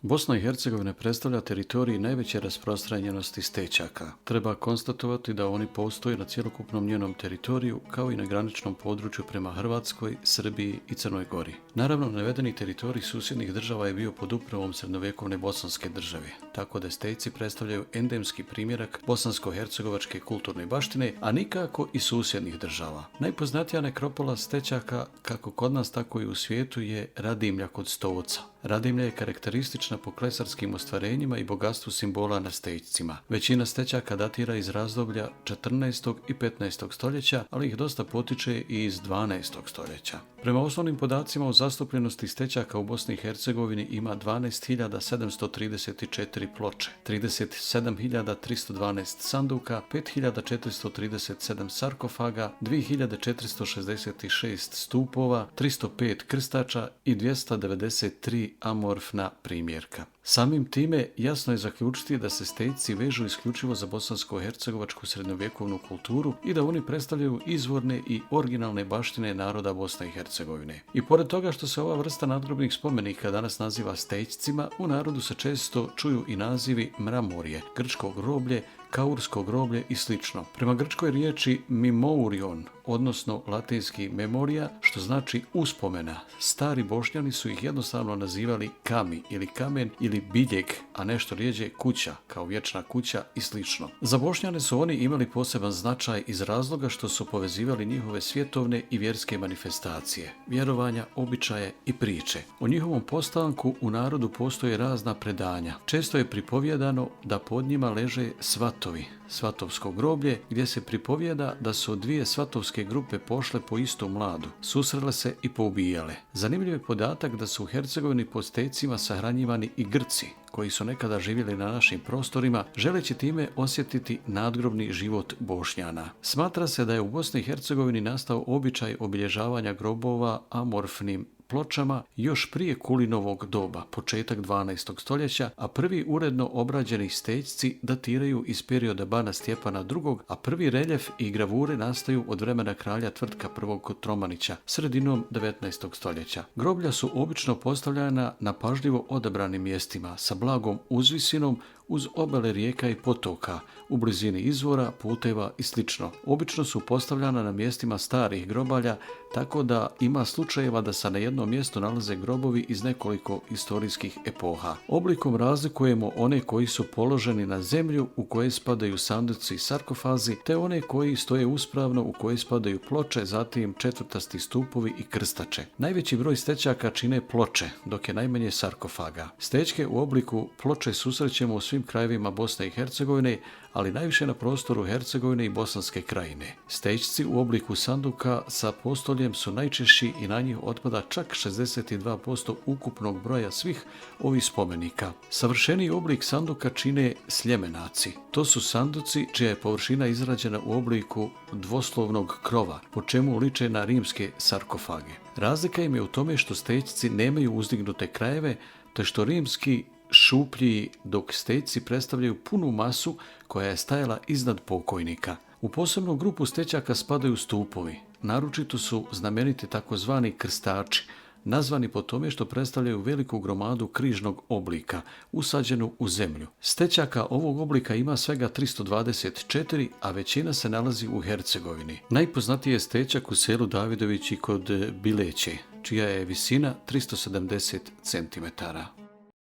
Bosna i Hercegovina predstavlja teritorij najveće rasprostranjenosti stećaka. Treba konstatovati da oni postoje na cjelokupnom njenom teritoriju kao i na graničnom području prema Hrvatskoj, Srbiji i Crnoj Gori. Naravno, navedeni teritorij susjednih država je bio pod upravom srednjovjekovne bosanske države, tako da stećci predstavljaju endemski primjerak bosansko-hercegovačke kulturne baštine, a nikako i susjednih država. Najpoznatija nekropola stećaka, kako kod nas tako i u svijetu, je Radimlja kod Stoca. Radimlja je karakteristična po klesarskim ostvarenjima i bogatstvu simbola na stećcima. Većina stećaka datira iz razdoblja 14. i 15. stoljeća, ali ih dosta potiče i iz 12. stoljeća. Prema osnovnim podacima o zastupljenosti stećaka u Bosni i Hercegovini ima 12.734 ploče, 37.312 sanduka, 5.437 sarkofaga, 2.466 stupova, 305 krstača i 293 amorfna primjerka. Samim time jasno je zaključiti da se stećci vežu isključivo za bosansko-hercegovačku srednjovjekovnu kulturu i da oni predstavljaju izvorne i originalne baštine naroda Bosne i Hercegovine. I pored toga što se ova vrsta nadgrobnih spomenika danas naziva stećcima, u narodu se često čuju i nazivi mramorje, grčko groblje, kaursko groblje i sl. Prema grčkoj riječi mimourion, odnosno latinski memoria, što znači uspomena, stari Bošnjani su ih jednostavno nazivali kami ili kamen ili biljeg, a nešto rjeđe kuća, kao vječna kuća i sl. Za Bošnjane su oni imali poseban značaj iz razloga što su povezivali njihove svjetovne i vjerske manifestacije, vjerovanja, običaje i priče. O njihovom postanku u narodu postoje razna predanja. Često je pripovjedano da pod njima leže svatovi, svatovsko groblje, gdje se pripovijeda da su dvije svatovske grupe pošle po istu mladu, susrele se i poubijale. Zanimljiv je podatak da su u Hercegovini pod stećcima sahranjivani i Grci, koji su nekada živjeli na našim prostorima, želeći time osjetiti nadgrobni život Bošnjana. Smatra se da je u Bosni i Hercegovini nastao običaj obilježavanja grobova amorfnim pločama još prije Kulinovog doba, početak 12. stoljeća, a prvi uredno obrađeni stećci datiraju iz perioda bana Stjepana II, a prvi reljef i gravure nastaju od vremena kralja Tvrtka I. Kotromanića, sredinom 19. stoljeća. Groblja su obično postavljena na pažljivo odabranim mjestima, sa blagom uzvisinom, uz obale rijeka i potoka, u blizini izvora, puteva i sl. Obično su postavljana na mjestima starih grobalja, tako da ima slučajeva da se na jednom mjestu nalaze grobovi iz nekoliko historijskih epoha. Oblikom razlikujemo one koji su položeni na zemlju, u koje spadaju sanduci i sarkofazi, te one koji stoje uspravno, u koje spadaju ploče, zatim četvrtasti stupovi i krstače. Najveći broj stećaka čine ploče, dok je najmanje sarkofaga. Stećke u obliku ploče susrećemo u svim krajevima Bosne i Hercegovine, ali najviše na prostoru Hercegovine i Bosanske krajine. Stećci u obliku sanduka sa postoljem su najčešći i na njih otpada čak 62% ukupnog broja svih ovih spomenika. Savršeniji oblik sanduka čine sljemenaci. To su sanduci čija je površina izrađena u obliku dvoslovnog krova, po čemu liče na rimske sarkofage. Razlika im je u tome što stećci nemaju uzdignute krajeve, te što rimski šuplji, dok stećci predstavljaju punu masu koja je stajala iznad pokojnika. U posebnu grupu stećaka spadaju stupovi. Naročito su znameniti takozvani krstači, nazvani po tome što predstavljaju veliku gromadu križnog oblika, usađenu u zemlju. Stećaka ovog oblika ima svega 324, a većina se nalazi u Hercegovini. Najpoznatiji je stećak u selu Davidovići kod Bileće, čija je visina 370 cm.